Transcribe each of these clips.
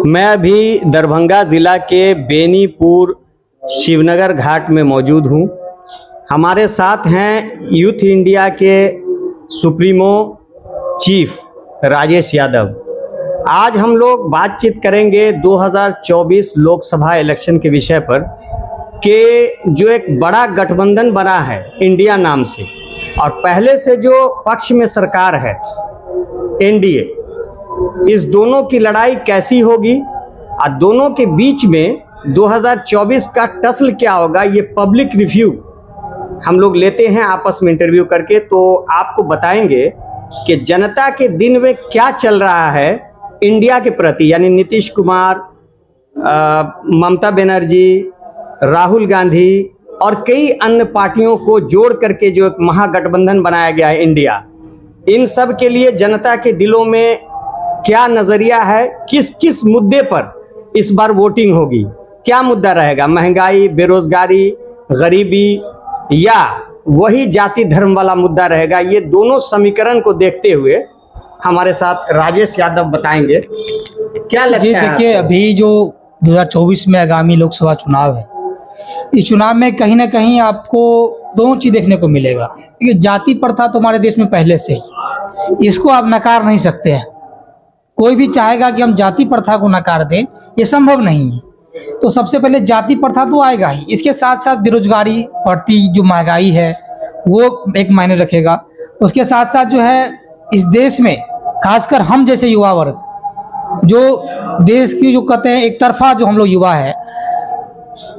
मैं अभी दरभंगा ज़िला के बेनीपुर शिवनगर घाट में मौजूद हूँ। हमारे साथ हैं यूथ इंडिया के सुप्रीमो चीफ राजेश यादव। आज हम लोग बातचीत करेंगे 2024 लोकसभा इलेक्शन के विषय पर कि जो एक बड़ा गठबंधन बना है इंडिया नाम से, और पहले से जो पक्ष में सरकार है एनडीए, इस दोनों की लड़ाई कैसी होगी और दोनों के बीच में 2024 का टसल क्या होगा, ये पब्लिक रिव्यू हम लोग लेते हैं आपस में इंटरव्यू करके। तो आपको बताएंगे कि जनता के दिन में क्या चल रहा है इंडिया के प्रति, यानी नीतीश कुमार, ममता बनर्जी, राहुल गांधी और कई अन्य पार्टियों को जोड़ करके जो एक महागठबंधन बनाया गया है इंडिया, इन सब के लिए जनता के दिलों में क्या नजरिया है, किस किस मुद्दे पर इस बार वोटिंग होगी, क्या मुद्दा रहेगा, महंगाई, बेरोजगारी, गरीबी या वही जाति धर्म वाला मुद्दा रहेगा, ये दोनों समीकरण को देखते हुए हमारे साथ राजेश यादव बताएंगे। क्या लगता है? देखिए, अभी जो 2024 में आगामी लोकसभा चुनाव है, इस चुनाव में कहीं ना कहीं आपको दोनों चीज देखने को मिलेगा। ये जाति प्रथा तो हमारे देश में पहले से ही, इसको आप नकार नहीं सकते हैं। कोई भी चाहेगा कि हम जाति प्रथा को नकार दें, ये संभव नहीं है। तो सबसे पहले जाति प्रथा तो आएगा ही, इसके साथ साथ बेरोजगारी, बढ़ती जो महंगाई है वो एक मायने रखेगा। उसके साथ साथ जो है इस देश में खासकर हम जैसे युवा वर्ग, जो देश की जो कहते हैं एक तरफा जो हम लोग युवा है,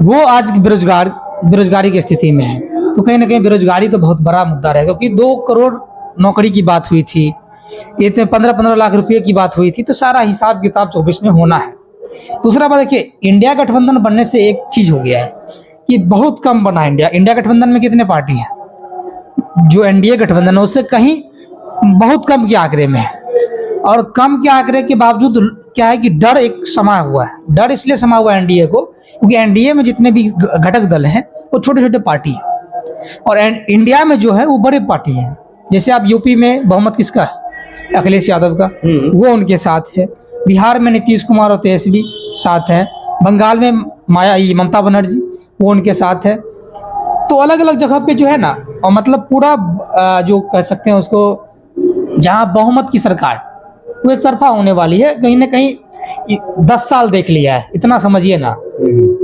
वो आज बेरोजगारी की स्थिति में है। तो कहीं ना कहीं बेरोजगारी तो बहुत बड़ा मुद्दा रहेगा, क्योंकि 2 करोड़ नौकरी की बात हुई थी, ये 15-15 लाख रुपए की बात हुई थी, तो सारा हिसाब किताब 24 में होना है। दूसरा बात देखिए, इंडिया गठबंधन बनने से एक चीज हो गया है कि बहुत कम बना इंडिया गठबंधन में कितने पार्टी हैं? जो एनडीए गठबंधन है उससे कहीं बहुत कम के आंकड़े में है, और कम के आंकड़े के बावजूद क्या है कि डर एक समा हुआ है। डर इसलिए समा हुआ है एनडीए को, क्योंकि एनडीए में जितने भी घटक दल हैं वो छोटे छोटे पार्टी हैं, और इंडिया में जो है वो बड़े पार्टी हैं। जैसे आप यूपी में बहुमत किसका है? अखिलेश यादव का, वो उनके साथ है। बिहार में नीतीश कुमार और तेजस्वी साथ है। बंगाल में ममता बनर्जी, वो उनके साथ है। तो अलग अलग जगह पे जो है ना, और मतलब पूरा जो कह सकते हैं उसको, जहां बहुमत की सरकार वो एक तरफा होने वाली है। कहीं ना कहीं 10 साल देख लिया है, इतना समझिए ना।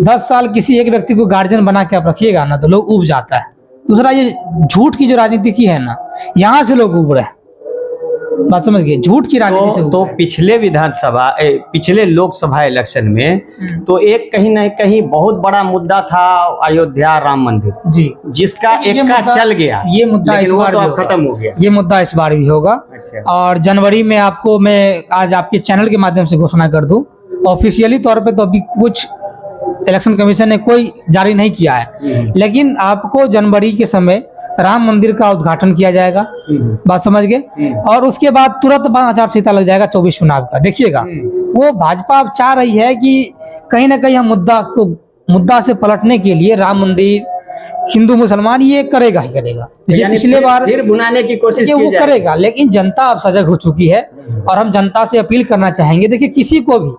10 साल किसी एक व्यक्ति को गार्जियन बना के आप रखिएगा ना, तो लोग उब जाता है। दूसरा, ये झूठ की जो राजनीति की है ना, यहाँ से लोग उब रहे हैं। बात समझ गए? झूठ की राजनीति से तो पिछले लोकसभा इलेक्शन में तो एक कहीं न कहीं बहुत बड़ा मुद्दा था अयोध्या राम मंदिर जी, जिसका एक्का चल गया। ये मुद्दा इस बार तो खत्म हो गया। ये मुद्दा इस बार भी होगा। अच्छा। और जनवरी में आपको मैं आज आपके चैनल के माध्यम से घोषणा कर दूं, ऑफिशियली तौर पे तो अभी कुछ इलेक्शन कमीशन ने कोई जारी नहीं किया है, लेकिन आपको जनवरी के समय राम मंदिर का उद्घाटन किया जाएगा। बात समझ गए? और उसके बाद तुरंत आचार संहिता लग जाएगा 24 चुनाव का। देखिएगा, वो भाजपा अब चाह रही है कि कहीं ना कहीं हम मुद्दा से पलटने के लिए राम मंदिर, हिंदू मुसलमान, ये करेगा ही करेगा। पिछले बार फिर बुनाने की कोशिश वो करेगा, लेकिन जनता अब सजग हो चुकी है और हम जनता से अपील करना चाहेंगे। देखिए, किसी को भी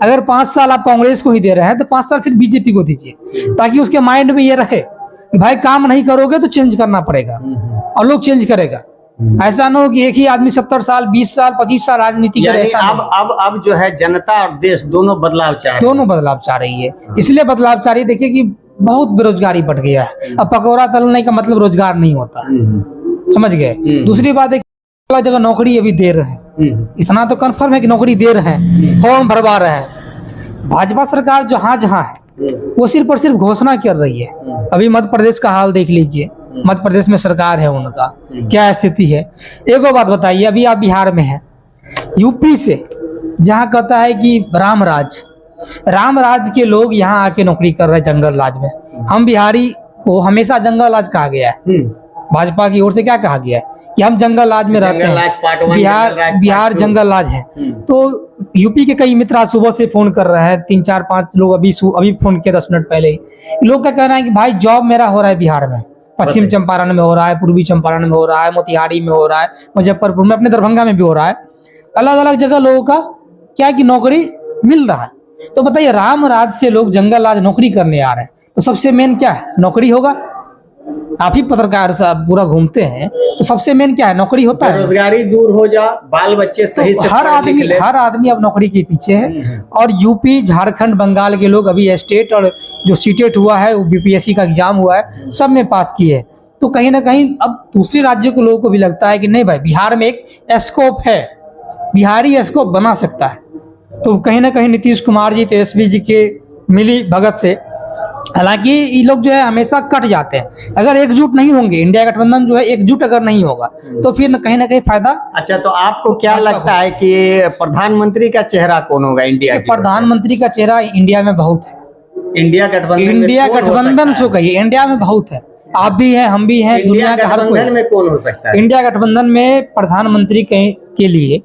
अगर 5 साल आप कांग्रेस को ही दे रहे हैं, तो 5 साल फिर बीजेपी को दीजिए, ताकि उसके माइंड में ये रहे कि भाई काम नहीं करोगे तो चेंज करना पड़ेगा, और लोग चेंज करेगा। ऐसा ना हो कि एक ही आदमी 70 साल, 20 साल, 25 साल राजनीति करे। अब जो है जनता और देश दोनों बदलाव चाह रही है। इसलिए बदलाव चाह रही है। देखिए कि बहुत बेरोजगारी बढ़ गया है। अब पकौड़ा तलने का मतलब रोजगार नहीं होता, समझ गए? दूसरी बात है, अलग जगह नौकरी अभी दे रहे हैं, इतना तो कंफर्म है कि नौकरी दे रहे हैं, फॉर्म भरवा रहे हैं। भाजपा सरकार जहां जहां है वो सिर्फ और सिर्फ घोषणा कर रही है। अभी मध्य प्रदेश का हाल देख लीजिए, मध्य प्रदेश में सरकार है, उनका क्या स्थिति है। एक और बात बताइए, अभी आप बिहार में हैं, यूपी से जहां कहता है कि राम राज के लोग यहाँ आके नौकरी कर रहे हैं जंगल राज में। हम बिहारी को हमेशा जंगल राज कहा गया है, भाजपा की ओर से क्या कहा गया है कि हम जंगल राज में रहते हैं, बिहार जंगल राज है। तो यूपी के कई मित्र आज सुबह से फोन कर रहे हैं, 3-4-5 लोग अभी फोन किए 10 मिनट पहले ही। लोग का कहना है कि भाई जॉब मेरा हो रहा है बिहार में, पश्चिम चंपारण में हो रहा है, पूर्वी चंपारण में हो रहा है, मोतिहारी में हो रहा है, मुजफ्फरपुर में, अपने दरभंगा में भी हो रहा है। अलग अलग जगह लोगों का क्या है कि नौकरी मिल रहा है। तो बताइए, राम राज से लोग जंगल राज नौकरी करने आ रहे हैं, तो सबसे मेन क्या है? नौकरी होगा। आप ही पत्रकार साहब पूरा घूमते हैं, तो सबसे मेन क्या है? नौकरी होता है। बेरोजगारी दूर हो जा, बाल बच्चे सही तो से हर पढ़ लिख ले। आदमी अब नौकरी के पीछे है। और यूपी, झारखंड, बंगाल के लोग अभी स्टेट और जो सीटेट हुआ है, वो बीपीएससी का एग्जाम हुआ है, सब में पास किए। तो कहीं ना कहीं अब दूसरे राज्यों के लोगों को भी लगता है कि नहीं भाई, बिहार में एक स्कोप है, बिहारी स्कोप बना सकता है। तो कहीं ना कहीं नीतीश कुमार जी, तेजस्वी जी के मिली भगत से, हालांकि ये लोग जो है हमेशा कट जाते हैं। अगर एकजुट नहीं होंगे, इंडिया गठबंधन जो है एकजुट अगर नहीं होगा, तो फिर कहीं ना कहीं फायदा। अच्छा, तो आपको क्या लगता है कि प्रधानमंत्री का चेहरा कौन होगा इंडिया की? प्रधानमंत्री का चेहरा इंडिया में बहुत है। इंडिया गठबंधन से कहिए, इंडिया में बहुत है। आप भी हैं, हम भी हैं, दुनिया का हर कोई। में कौन हो सकता है? इंडिया गठबंधन में प्रधानमंत्री के लिए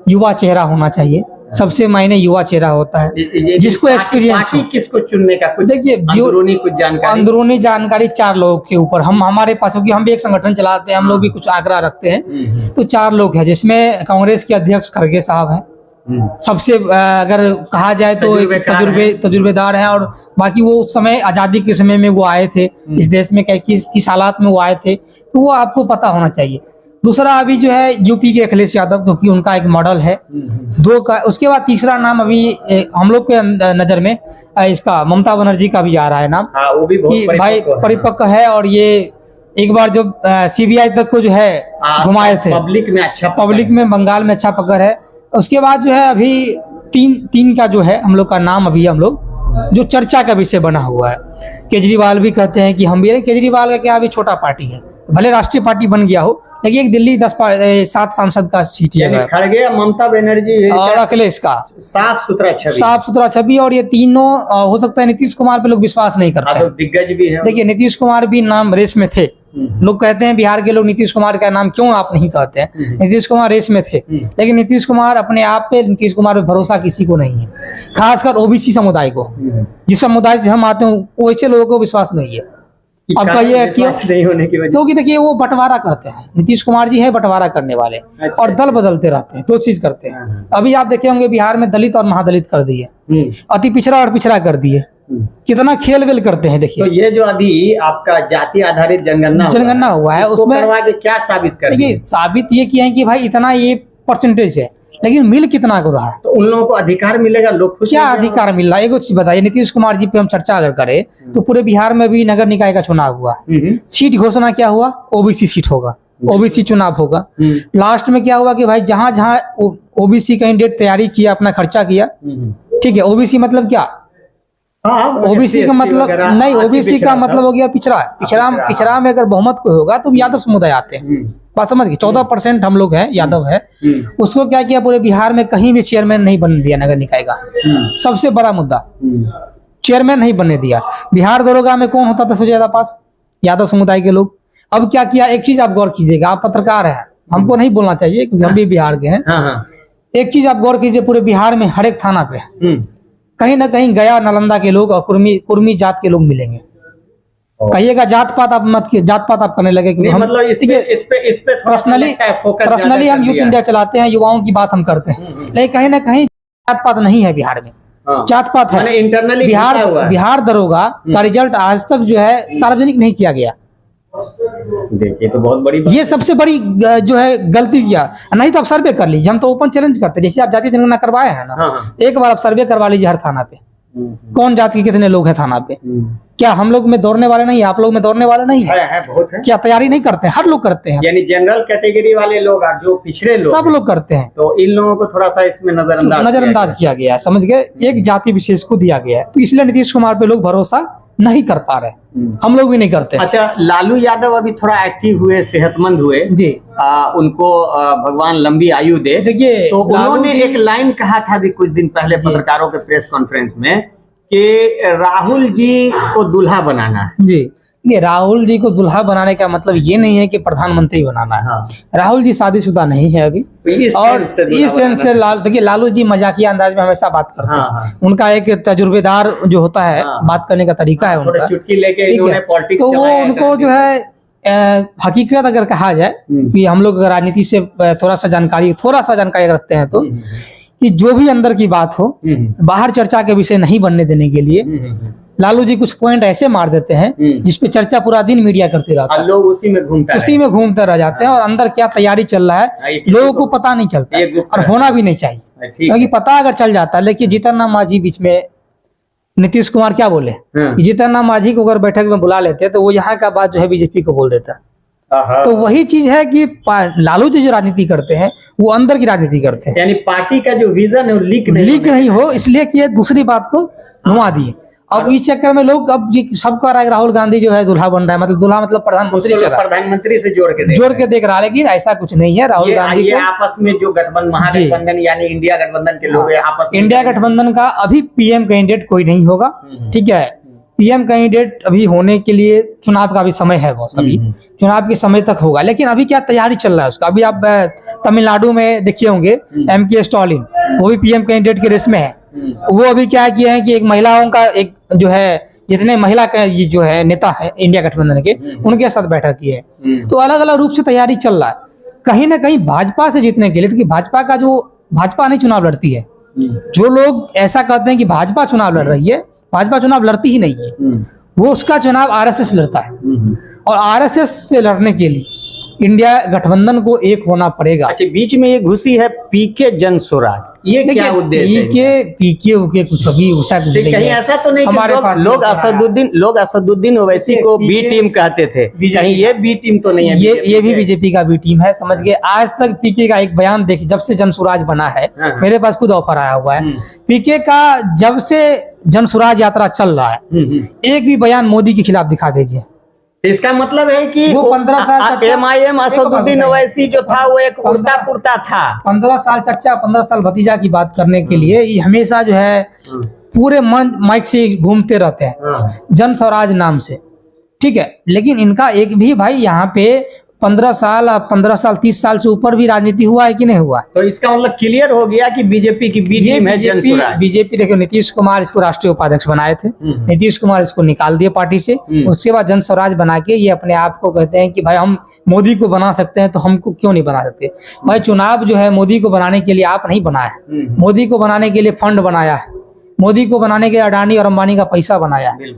युवा चेहरा होना चाहिए। सबसे मायने युवा चेहरा होता है, जिसको एक्सपीरियंस हो। किसको चुनने का कुछ देखिए, अंदरूनी कुछ जानकारी? अंदरूनी जानकारी 4 लोगों के ऊपर हमारे पास होगी। हम भी एक संगठन चलाते हैं, हम लोग भी कुछ आग्रह रखते हैं। तो 4 लोग हैं, जिसमें कांग्रेस के अध्यक्ष खड़गे साहब हैं, सबसे अगर कहा जाए तो तजुर्बेदार हैं। और बाकी वो उस समय आजादी के समय में वो आए थे इस देश में, किस हालात में वो आए थे, तो वो आपको पता होना चाहिए। दूसरा अभी जो है यूपी के अखिलेश यादव, क्योंकि उनका एक मॉडल है। 2 का, उसके बाद तीसरा नाम अभी हम लोग के नजर में इसका ममता बनर्जी का भी आ रहा है नाम। वो भी बहुत भाई परिपक्व है, और ये एक बार जब सीबीआई तक को जो है घुमाए थे, पब्लिक में बंगाल में अच्छा पकड़ है। उसके बाद जो है अभी तीन का जो है हम लोग का नाम, अभी हम लोग जो चर्चा का विषय बना हुआ है। केजरीवाल भी कहते हैं कि हम भी, केजरीवाल का क्या अभी छोटा पार्टी है, भले राष्ट्रीय पार्टी बन गया हो, लेकिन एक दिल्ली 7 सांसद का सीट है। खड़गे, ममता बनर्जी और अखिलेश का साफ सुथरा छवि। और ये तीनों हो सकता है नीतीश कुमार पे लोग विश्वास नहीं करते। तो दिग्गज भी है। देखिए, नीतीश कुमार भी नाम रेस में थे। लोग कहते हैं बिहार के लोग नीतीश कुमार का नाम क्यों आप नहीं कहते हैं? नीतीश कुमार रेस में थे, लेकिन नीतीश कुमार अपने आप पे, नीतीश कुमार पे भरोसा किसी को नहीं है, खासकर ओबीसी समुदाय को। जिस समुदाय से हम आते हैं, वैसे लोगों को विश्वास नहीं है। अब कहिए नहीं होने की वजह, क्योंकि देखिए वो बंटवारा करते हैं। नीतीश कुमार जी है बंटवारा करने वाले। अच्छा। और दल बदलते रहते हैं, 2 चीज करते हैं। अभी आप देखे होंगे बिहार में दलित और महादलित कर दिए, अति पिछड़ा और पिछड़ा कर दिए। कितना खेल वेल करते हैं। देखिए, तो ये जो अभी आपका जाति आधारित जनगणना हुआ है, उसमें क्या साबित कर? देखिए, साबित ये किया है कि भाई इतना ये परसेंटेज है, लेकिन मिल कितना को रहा है। तो उन लोगों को अधिकार मिलेगा, लोग क्या अधिकार मिल रहा है? एक चीज बताइए, नीतीश कुमार जी पे हम चर्चा अगर करें तो पूरे बिहार में भी नगर निकाय का चुनाव हुआ, सीट घोषणा क्या हुआ? ओबीसी सीट होगा, ओबीसी चुनाव होगा। लास्ट में क्या हुआ कि भाई जहां जहां ओबीसी कैंडिडेट तैयारी किया, अपना खर्चा किया, ठीक है। ओबीसी मतलब क्या? ओबीसी का मतलब नहीं, ओबीसी का मतलब हो गया पिछड़ा। पिछड़ा में अगर बहुमत को होगा तो यादव समुदाय आते हैं। बात समझ गए? 14% हम लोग हैं, यादव है। उसको क्या किया, पूरे बिहार में कहीं भी चेयरमैन नहीं बन दिया नगर निकाय का। सबसे बड़ा मुद्दा, चेयरमैन नहीं बनने दिया। बिहार दरोगा में कौन होता था सबसे ज्यादा पास? यादव समुदाय के लोग। अब क्या किया, एक चीज आप गौर कीजिएगा, आप पत्रकार हैं, हमको नहीं बोलना चाहिए क्योंकि हम भी बिहार के हैं। एक चीज आप गौर कीजिए, पूरे बिहार में हर एक थाना पे कहीं ना कहीं गया नालंदा के लोग और कुर्मी जात के लोग मिलेंगे। कहिएगा जात पात आप मत, जात पात आप करने लगे। मतलब इस पे पर्सनली हम यूथ इंडिया चलाते हैं, युवाओं की बात हम करते हैं, लेकिन कहीं ना कहीं जात पात नहीं है बिहार में। जात पात है इंटरनली। बिहार दरोगा का रिजल्ट आज तक जो है सार्वजनिक नहीं किया गया। देखिए, तो बहुत बड़ी ये सबसे बड़ी जो है गलती किया। नहीं तो आप सर्वे कर लीजिए, हम तो ओपन चैलेंज करते हैं। जैसे आप जातीय जनगणना करवाए हैं ना, एक बार आप सर्वे करवा लीजिए हर थाना पे, कौन जाति के कितने लोग हैं थाना पे। क्या हम लोग में दौड़ने वाले नहीं है? आप लोग में दौड़ने वाले नहीं है? बहुत है। क्या तैयारी नहीं करते हैं? हर लोग करते हैं, यानी जनरल कैटेगरी वाले लोग, जो पिछड़े लोग, सब लोग करते हैं। तो इन लोगों को थोड़ा सा इसमें नजरअंदाज किया गया है, समझ गए? एक जाति विशेष को दिया गया है, तो इसलिए नीतीश कुमार पे लोग भरोसा नहीं कर पा रहे, हम लोग भी नहीं करते। अच्छा, लालू यादव अभी थोड़ा एक्टिव हुए, सेहतमंद हुए जी। उनको भगवान लंबी आयु दे। देखिए, तो उन्होंने एक लाइन कहा था अभी कुछ दिन पहले पत्रकारों के प्रेस कॉन्फ्रेंस में कि राहुल जी को दूल्हा बनाना है जी। ये राहुल जी को दूल्हा बनाने का मतलब ये नहीं है कि प्रधानमंत्री बनाना है। राहुल जी शादीशुदा नहीं है अभी, और इस सेंस से देखिए, लालू जी मजाकिया अंदाज में हमेशा बात करते हैं। उनका एक तजुर्बेदार जो होता है, बात करने का तरीका है उनका, चुटकी लेके इन्होंने पॉलिटिक्स तो वो उनको जो है हकीकत अगर कहा जाए कि हम लोग राजनीति से थोड़ा सा जानकारी रखते हैं, तो कि जो भी अंदर की बात हो बाहर चर्चा के विषय नहीं बनने देने के लिए लालू जी कुछ पॉइंट ऐसे मार देते हैं जिसपे चर्चा पूरा दिन मीडिया करती रहता है, लोग उसी में घूमते रह जाते हैं और अंदर क्या तैयारी चल रहा है लोगों को पता नहीं चलता और होना भी नहीं चाहिए, क्योंकि पता अगर चल जाता है। लेकिन जीतन राम मांझी बीच में नीतीश कुमार क्या बोले, जीतन राम मांझी को अगर बैठक में बुला लेते तो वो यहाँ का बात जो है बीजेपी को बोल देता। तो वही चीज है कि लालू जी जो राजनीति करते हैं वो अंदर की राजनीति करते हैं, यानी पार्टी का जो विजन है वो लीक नहीं हो, इसलिए कि दूसरी बात को घुमा दिए। अब इस चक्कर में लोग अब सबका राहुल गांधी जो है दूल्हा बन रहा है, मतलब दूल्हा मतलब प्रधानमंत्री से जोड़ के देख रहा है, लेकिन ऐसा कुछ नहीं है। राहुल गांधी ये आपस में जो गठबंधन महागठबंधन यानी इंडिया गठबंधन के लोग आपस में, इंडिया गठबंधन का अभी पीएम कैंडिडेट कोई नहीं होगा, ठीक है। पीएम कैंडिडेट अभी होने के लिए चुनाव का भी समय है, बहुत अभी चुनाव के समय तक होगा। लेकिन अभी क्या तैयारी चल रहा है उसका, अभी आप तमिलनाडु में देखे होंगे एमके स्टालिन, वो भी पीएम कैंडिडेट के रेस में है। वो अभी क्या किया है कि एक महिलाओं का एक जो है जितने महिला का ये जो है नेता है इंडिया गठबंधन के, उनके साथ बैठक की है। तो अलग अलग रूप से तैयारी चल रहा है कहीं ना कहीं भाजपा से जीतने के लिए, क्योंकि भाजपा नहीं चुनाव लड़ती है। जो लोग ऐसा कहते हैं कि भाजपा चुनाव लड़ रही है, भाजपा चुनाव लड़ती ही नहीं है, वो उसका चुनाव आरएसएस लड़ता है और आरएसएस से लड़ने के लिए इंडिया गठबंधन को एक होना पड़ेगा। अच्छा, बीच में ये घुसी है पीके जन स्वराज, ये क्या उद्देश्य है? पीके कुछ अभी कहीं ऐसा तो नहीं हमारे पास लोग असदुद्दीन ओवैसी को बी टीम कहते थे, कहीं ये बी टीम तो नहीं है? ये भी बीजेपी का बी टीम है, समझ गए। आज तक पीके का एक बयान देखिए, जब से जन स्वराज बना है, मेरे पास खुद ऑफर आया हुआ है पीके का, जब से जन स्वराज यात्रा चल रहा है एक भी बयान मोदी के खिलाफ दिखा दीजिए। इसका मतलब है कि वो 15 साल एमआईएम असदुद्दीन ओवैसी जो था वो एक उड़ता पुड़ता था। 15 साल चच्चा 15 साल भतीजा की बात करने के लिए ये हमेशा जो है पूरे मन माइक से घूमते रहते हैं जन स्वराज नाम से, ठीक है। लेकिन इनका एक भी भाई यहाँ पे 15 साल 30 साल से ऊपर भी राजनीति हुआ है कि नहीं हुआ? तो इसका मतलब क्लियर हो गया कि बीजेपी की बी टीम है जन स्वराज। बीजेपी देखो, नीतीश कुमार इसको राष्ट्रीय उपाध्यक्ष बनाए थे, नीतीश कुमार इसको निकाल दिए पार्टी से, उसके बाद जन स्वराज बना के ये अपने आप को कहते हैं कि भाई हम मोदी को बना सकते हैं तो हमको क्यों नहीं बना सकते। भाई चुनाव जो है मोदी को बनाने के लिए आप नहीं बनाया, मोदी को बनाने के लिए फंड बनाया है, मोदी को बनाने के लिए अडानी और अंबानी का पैसा बनाया है।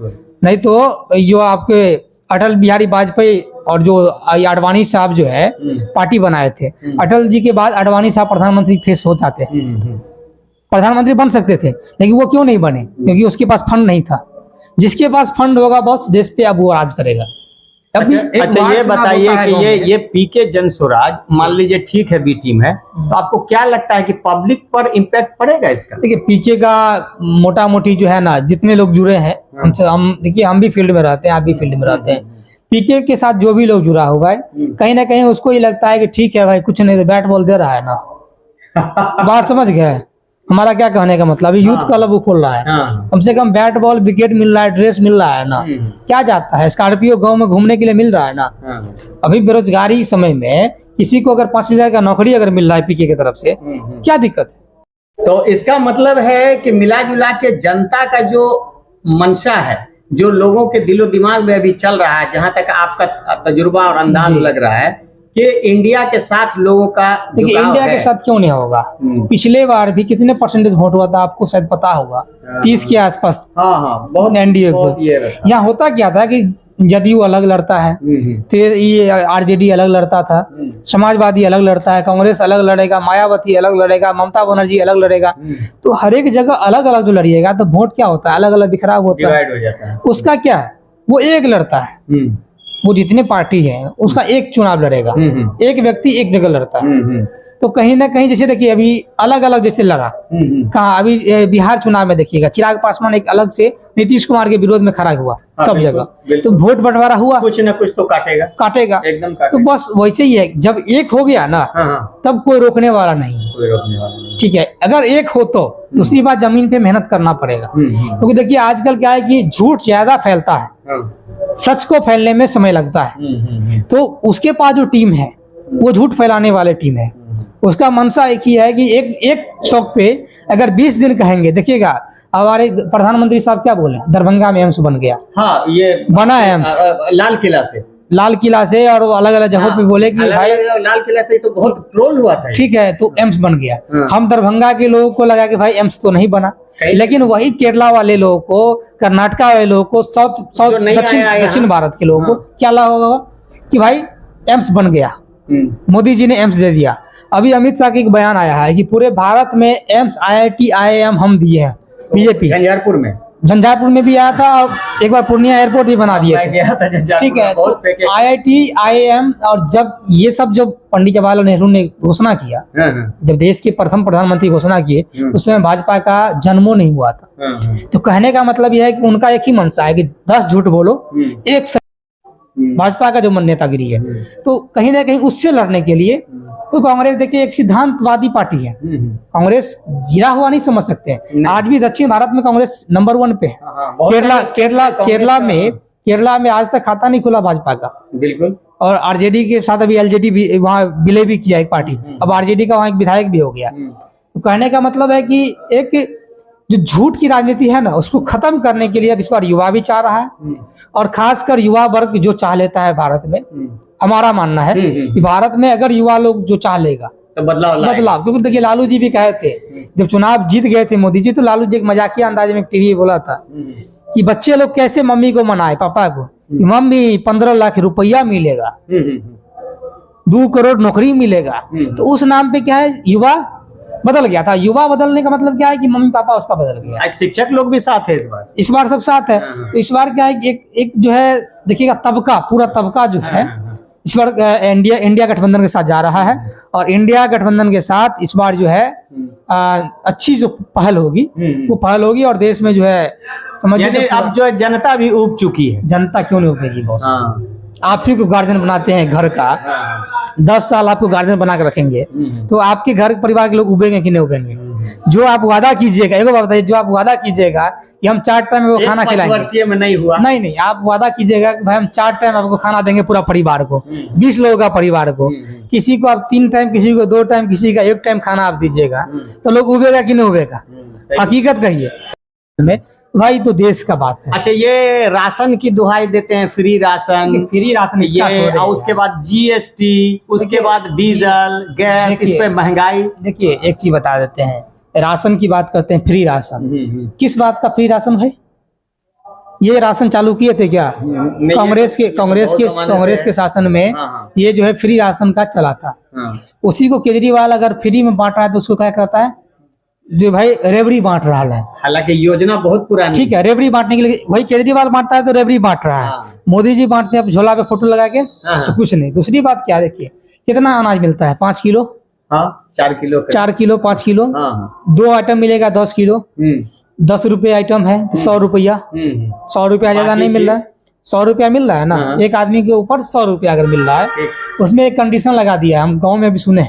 नहीं तो जो आपके अटल बिहारी वाजपेयी और जो आडवाणी साहब जो है पार्टी बनाए थे, अटल जी के बाद आडवाणी साहब प्रधानमंत्री फेस हो जाते, प्रधानमंत्री बन सकते थे, लेकिन वो क्यों नहीं बने? क्योंकि उसके पास फंड नहीं था। जिसके पास फंड होगा बस देश पे अब वो राज करेगा। अच्छा ये बताइए कि ये पीके जन स्वराज मान लीजिए ठीक है बी टीम है, तो आपको क्या लगता है कि पब्लिक पर इम्पैक्ट पड़ेगा इसका? देखिए पीके का मोटा मोटी जो है ना, जितने लोग जुड़े हैं हमसे, हम देखिए हम भी फील्ड में रहते हैं, आप भी फील्ड में रहते हैं, पीके के साथ जो भी लोग जुड़ा हुआ है कहीं ना कहीं उसको ये लगता है कि ठीक है भाई कुछ नहीं तो बैट बॉल दे रहा है ना। बात समझ गए हमारा क्या कहने का मतलब? यूथ क्लब वो खोल रहा है, कम से कम बैट बॉल विकेट मिल रहा है, ड्रेस मिल रहा है ना, क्या जाता है, स्कॉर्पियो गांव में घूमने के लिए मिल रहा है ना। अभी बेरोजगारी समय में किसी को अगर 5,000 का नौकरी अगर मिल रहा है पीके की तरफ से, क्या दिक्कत है? तो इसका मतलब है कि मिला जुला के जनता का जो मंशा है, जो लोगों के दिलो दिमाग में अभी चल रहा है, जहां तक आपका तजुर्बा और अंदाज लग रहा है कि इंडिया के साथ लोगों का, देखिए इंडिया के साथ क्यों नहीं होगा? पिछले बार भी कितने परसेंटेज वोट हुआ था आपको शायद पता होगा, 30 के आसपास। बहुत एनडीए को यहाँ होता क्या था कि जदयू अलग लड़ता है, तो ये आरजेडी अलग लड़ता था, समाजवादी अलग लड़ता है, कांग्रेस अलग लड़ेगा, मायावती अलग लड़ेगा, ममता बनर्जी अलग लड़ेगा, तो हर एक जगह अलग अलग जो लड़िएगा तो वोट क्या होता है, अलग अलग बिखराव होता है। उसका क्या है, वो एक लड़ता है, वो जितने पार्टी है उसका एक चुनाव लड़ेगा, एक व्यक्ति एक जगह लड़ता है। तो कहीं ना कहीं जैसे देखिए अभी अलग अलग जैसे लड़ा, कहा अभी बिहार चुनाव में देखिएगा चिराग पासवान एक अलग से नीतीश कुमार के विरोध में खड़ा हुआ सब जगह, तो वोट बंटवारा हुआ, कुछ ना कुछ तो काटेगा एकदम। तो बस वैसे ही है, जब एक हो गया ना तब कोई रोकने वाला नहीं, ठीक है। अगर एक हो तो दूसरी बात जमीन पे मेहनत करना पड़ेगा, क्योंकि देखिए आजकल क्या है कि झूठ ज्यादा फैलता है, सच को फैलने में समय लगता है। तो उसके पास जो टीम है वो झूठ फैलाने वाले टीम है, उसका मंशा एक ही है कि एक चौक पे अगर 20 दिन कहेंगे, देखिएगा हमारे प्रधानमंत्री साहब क्या बोले, दरभंगा में एम्स बन गया। हाँ, ये बना है एम्स, लाल किला से लाल किला से और अलग अलग जगहों पे बोले कि भाई लाल किला से तो बहुत ट्रोल हुआ था। ठीक है तो एम्स बन गया। हाँ। हम दरभंगा के लोगों को लगा कि भाई एम्स तो नहीं बना, लेकिन वही केरला वाले लोगों को, कर्नाटका वाले लोगों को, साउथ दक्षिण भारत के लोगों को क्या लगा होगा कि भाई एम्स बन गया, मोदी जी ने एम्स दे दिया। अभी अमित शाह का एक बयान आया है कि पूरे भारत में एम्स, IIT, IIM हम दिए हैं, बीजेपी झंझारपुर में भी आया था और एक बार पूर्णिया एयरपोर्ट भी बना दिए थे। ठीक है तो IIT, IIM और जब ये सब जब पंडित जवाहरलाल नेहरू ने घोषणा किया, जब देश के प्रथम प्रधानमंत्री घोषणा किए, उस समय भाजपा का जन्मों नहीं हुआ था। तो कहने का मतलब यह है कि उनका एक ही मंशा है कि 10 झूठ बोलो, एक भाजपा का जो नेतागिरी है। तो कहीं ना कहीं उससे लड़ने के लिए तो कांग्रेस देखिए एक सिद्धांतवादी पार्टी है, कांग्रेस गिरा हुआ नहीं समझ सकते हैं। आज भी दक्षिण भारत में कांग्रेस नंबर 1 पे है। केरला में आज तक खाता नहीं खुला भाजपा का, बिल्कुल। और आरजेडी के साथ अभी एलजेडी भी वहाँ विलय भी किया एक पार्टी, अब आरजेडी का वहाँ एक विधायक भी हो गया। तो कहने का मतलब है कि एक जो झूठ की राजनीति है ना, उसको खत्म करने के लिए अब इस बार युवा भी चाह रहा है, और खासकर युवा वर्ग जो चाह लेता है भारत में। हमारा मानना है कि भारत में अगर युवा लोग जो चाह लेगा तो बदलाव, क्योंकि देखिए लालू जी भी कहे थे जब चुनाव जीत गए थे मोदी जी, तो लालू जी एक मजाकिया अंदाज में टीवी बोला था कि बच्चे लोग कैसे मम्मी को मनाए, पापा को, मम्मी 15 लाख रुपया मिलेगा, 2 करोड़ नौकरी मिलेगा। तो उस नाम पे क्या है, युवा बदल गया था। युवा बदलने का मतलब क्या है कि मम्मी पापा उसका बदल गया। शिक्षक लोग भी साथ है इस बार सब साथ है। तो इस बार क्या है कि एक जो है देखिएगा तबका, पूरा तबका जो है इस बार इंडिया गठबंधन के साथ जा रहा है, और इंडिया गठबंधन के साथ इस बार जो है अच्छी जो पहल होगी वो पहल होगी, और देश में जो है समझिए अब जो है जनता भी उब चुकी है। जनता क्यों नहीं उबेगी बॉस? आप ही को गार्जियन बनाते हैं घर का, 10 साल आपको गार्जियन बना के रखेंगे, तो आपके घर परिवार के लोग उबेंगे कि नहीं उबेंगे? जो आप वादा कीजिएगा, एक बात बताइए, जो आप वादा कीजिएगा कि हम 4 टाइम वो खाना खिलाएंगे, में नहीं हुआ। नहीं, आप वादा कीजिएगा कि भाई हम 4 टाइम आपको खाना देंगे, पूरा परिवार को, 20 लोगों का परिवार को, किसी को आप 3 टाइम, किसी को 2 टाइम, किसी का 1 टाइम खाना आप दीजिएगा, तो लोग उबेगा कि नहीं उबेगा? हकीकत कहिए भाई, तो देश का बात है। अच्छा, ये राशन की दुहाई देते हैं, फ्री राशन ये, और उसके बाद GST, उसके बाद डीजल, गैस, इस पे महंगाई। देखिए एक चीज बता देते हैं, राशन की बात करते हैं, फ्री राशन, किस बात का फ्री राशन भाई? ये राशन चालू किए थे क्या कांग्रेस के शासन में? ये जो है फ्री राशन का चला था, उसी को केजरीवाल अगर फ्री में बांट रहा है तो उसको क्या कहता है, जो भाई रेवड़ी बांट रहा है। हालांकि योजना बहुत पुरानी, ठीक है, रेवड़ी बांटने के लिए वही केजरीवाल बांटता है तो रेवड़ी बांट रहा है। मोदी जी बांटते हैं झोला पे फोटो लगा के, तो कुछ नहीं। दूसरी बात क्या, देखिए कितना अनाज मिलता है, 5 किलो, 4 किलो 5 किलो, 2 आइटम मिलेगा 10 किलो, 10 रुपये आइटम है तो 100 रुपया, 100 रुपया ज्यादा नहीं मिल रहा है, 100 रुपया मिल रहा है ना, एक आदमी के ऊपर 100 रुपया अगर मिल रहा है। उसमें एक कंडीशन लगा दिया है, हम गाँव में भी सुने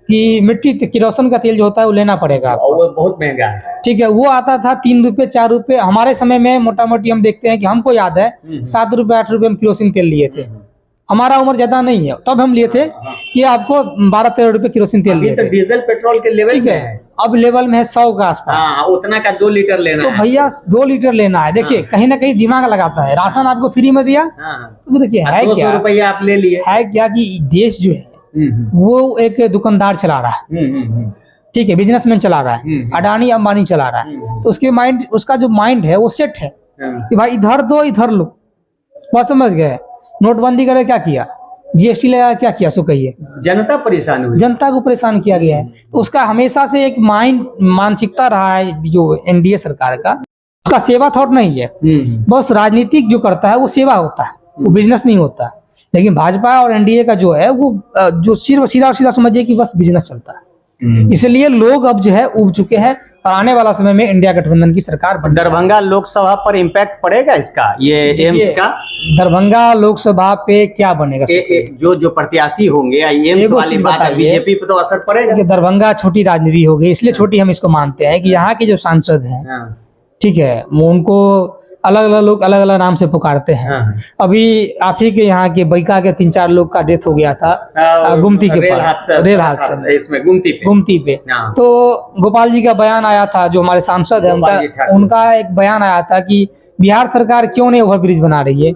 कि मिट्टी किरोसिन का तेल जो होता है वो लेना पड़ेगा, वो बहुत महंगा है। ठीक है, वो आता था 3 रुपए 4 रुपए, हमारे समय में मोटा मोटी हम देखते हैं कि हमको याद है 7 रुपए 8 रुपए हम किरोसिन तेल लिए थे। हमारा उम्र ज्यादा नहीं है, तब हम लिए थे कि आपको 12-13 रुपए किरोसिन तेल लिए थे। डीजल पेट्रोल के लेवल, ठीक है, अब लेवल में है 100 का आसपास, उतना का 2 लीटर लेना तो भैया 2 लीटर लेना है। देखिए कहीं ना कहीं दिमाग लगाता है, राशन आपको फ्री में दिया, तो देखिए है क्या, 200 रुपया आप ले लिए, है क्या कि देश जो है वो एक दुकानदार चला रहा है, ठीक है, बिजनेसमैन चला रहा है, अडानी अंबानी चला रहा है, तो उसका जो माइंड है वो सेट है कि भाई इधर दो इधर लो, बात समझ गए। नोटबंदी करे क्या किया, GST लगा क्या किया, सो कहिए, जनता परेशान हुई, जनता को परेशान किया गया है। तो उसका हमेशा से एक मानसिकता रहा है जो NDA सरकार का, उसका सेवा थॉट नहीं है, बस राजनीतिक जो करता है वो सेवा होता है, वो बिजनेस नहीं होता। लेकिन भाजपा और NDA का जो है वो जो सिर्फ सीधा समझिए कि बस बिजनेस चलता है, इसलिए लोग अब जो है उब चुके हैं, और आने वाला समय में इंडिया गठबंधन की सरकार बन। दरभंगा लोकसभा पर इम्पैक्ट पड़ेगा इसका, ये एम्स का? दरभंगा लोकसभा पे क्या बनेगा, जो प्रत्याशी होंगे, एम्स वाली बात है, बीजेपी पे तो असर पड़ेगा। दरभंगा छोटी राजनीति हो गई, इसलिए छोटी हम इसको मानते हैं कि यहाँ के जो सांसद हैं, ठीक है, वो उनको अलग अलग लोग अलग अलग नाम से पुकारते हैं। अभी आप ही के यहाँ के बैका के 3-4 लोग का डेथ हो गया था गुमती के पास, रेल हादसा इसमें गुमती पे। तो गोपाल जी का बयान आया था, जो हमारे सांसद है उनका एक बयान आया था कि बिहार सरकार क्यों नहीं ओवरब्रिज बना रही है,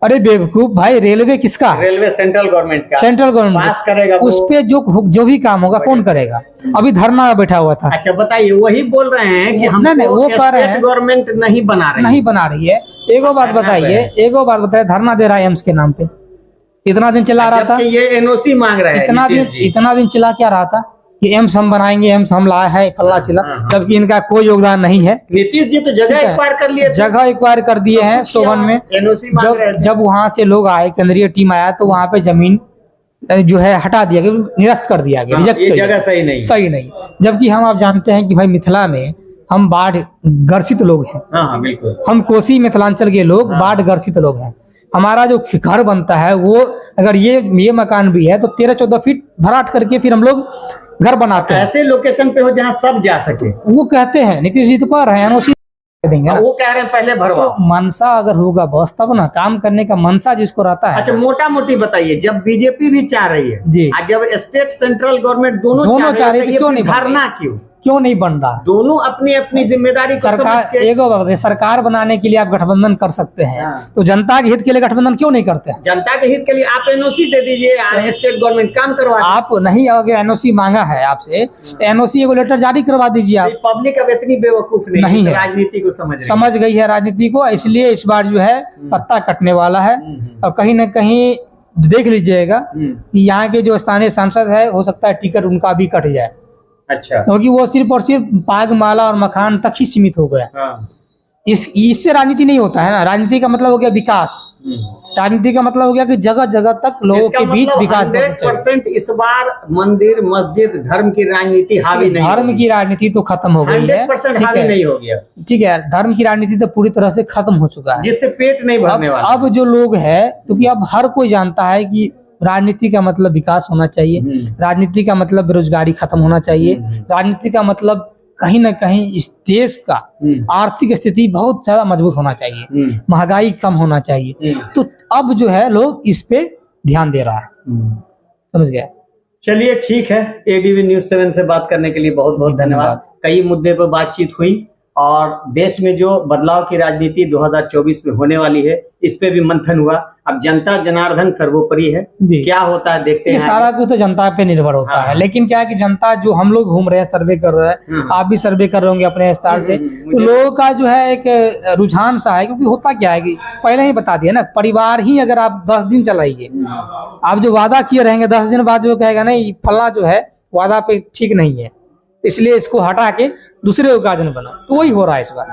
अरे बेवकूफ भाई, रेलवे किसका है? रेलवे सेंट्रल गवर्नमेंट का सेंट्रल गवर्नमेंट पास करेगा उस तो। पे जो भी काम होगा कौन करेगा? अभी धरना बैठा हुआ था। अच्छा बताइए, वही बोल रहे हैं कि हम नहीं, वो कह रहे हैं गवर्नमेंट नहीं बना रही नहीं बना रही है। एगो बात धरना बताइए, एगो बात बताइए, धरना दे रहा है एम्स के नाम पे, इतना दिन चला रहा था, जबकि ये एनओसी मांग रहे हैं इतना दिन चला क्या रहा था कि एम्स हम बनाएंगे, एम्स हम लाए हैं, फल्ला चिल्ला, जबकि इनका कोई योगदान नहीं है। नीतीश जी तो जगह एक्वायर कर लिए थे। जगह एक्वायर कर दिए हैं सोवन में। एनओसी मांग रहे थे। जब वहां से लोग आए, केंद्रीय टीम आया, तो वहां पे जमीन जो है हटा दिया गया, निरस्त कर दिया गया, रिजेक्ट ये कर दिया। जगह सही नहीं। सही नहीं। जबकि हम आप जानते हैं कि भाई मिथिला में हम बाढ़ ग्रसित लोग हैं। हाँ बिल्कुल। हम कोसी मिथिलांचल के लोग बाढ़ ग्रसित लोग हैं। हमारा जो घर बनता है वो, अगर ये मकान भी है तो 13-14 फीट भराट करके फिर हम लोग घर बनाते हैं। ऐसे लोकेशन पे हो जहाँ सब जा सके। वो कहते हैं, नीतीश जी तो कह रहे हैं एनओसी देंगे ना। वो कह रहे हैं पहले भरवाओ। तो मनसा अगर होगा बस तब ना, काम करने का मनसा जिसको रहता है। अच्छा मोटा मोटी बताइए, जब बीजेपी भी चाह रही है जी, और जब स्टेट सेंट्रल गवर्नमेंट दोनों चाह रही है, क्यों नहीं धरना क्यों नहीं बन रहा? दोनों अपनी अपनी जिम्मेदारी को समझ सरकार के। एगो बात है, सरकार बनाने के लिए आप गठबंधन कर सकते हैं, हाँ। तो जनता के हित के लिए गठबंधन क्यों नहीं करते हैं? जनता के हित के लिए आप एनओसी दे दीजिए और स्टेट गवर्नमेंट काम करवा दे। आप नहीं, अगर एनओसी मांगा है आपसे, एनओसी एगो लेटर जारी करवा दीजिए आप। पब्लिक अब इतनी बेवकूफ नहीं है, राजनीति को समझ गई है राजनीति को, इसलिए इस बार जो है पत्ता कटने वाला है। और कहीं न कहीं देख लीजिएगा कि यहाँ के जो स्थानीय सांसद है, हो सकता है टिकट उनका भी कट जाए। अच्छा, क्योंकि वो सिर्फ और सिर्फ पाग माला और मकान तक ही सीमित हो गया। हाँ। इससे राजनीति नहीं होता है ना। राजनीति का मतलब हो गया विकास। राजनीति का मतलब हो गया कि जगह जगह तक लोगों के बीच विकास। 100% इस बार मंदिर मस्जिद धर्म की राजनीति हावी नहीं। धर्म की राजनीति तो खत्म हो गई है। 100% हावी नहीं हो गया। ठीक है, धर्म की राजनीति तो पूरी तरह से खत्म हो चुका है, जिससे पेट नहीं भरने वाला। अब जो लोग है, क्योंकि अब हर कोई जानता है कि राजनीति का मतलब विकास होना चाहिए, राजनीति का मतलब बेरोजगारी खत्म होना चाहिए, राजनीति का मतलब कहीं ना कहीं इस देश का आर्थिक स्थिति बहुत ज्यादा मजबूत होना चाहिए, महंगाई कम होना चाहिए। तो अब जो है लोग इस पे ध्यान दे रहा है। समझ गया? चलिए ठीक है, एडीवी न्यूज़ 7 से बात करने के लिए बहुत बहुत धन्यवाद। कई मुद्दे पर बातचीत हुई और देश में जो बदलाव की राजनीति 2024 में होने वाली है, इस पे भी मंथन हुआ। अब जनता जनार्दन सर्वोपरि है, क्या होता है देखते हैं। सारा कुछ तो जनता पे निर्भर होता है, लेकिन क्या है कि जनता जो हम लोग घूम रहे हैं, सर्वे कर रहे हैं, आप भी सर्वे कर रहे होंगे अपने स्टार से, तो लोगों का जो है एक रुझान सा है। क्योंकि होता क्या है कि पहले ही बता दिया ना, परिवार ही अगर आप 10 दिन चलाइए, आप जो वादा किए रहेंगे 10 दिन बाद जो कहेगा नहीं फलना जो है वादा पे ठीक नहीं है, इसलिए इसको हटा के दूसरे का जन बना, तो वही हो रहा है इस बार।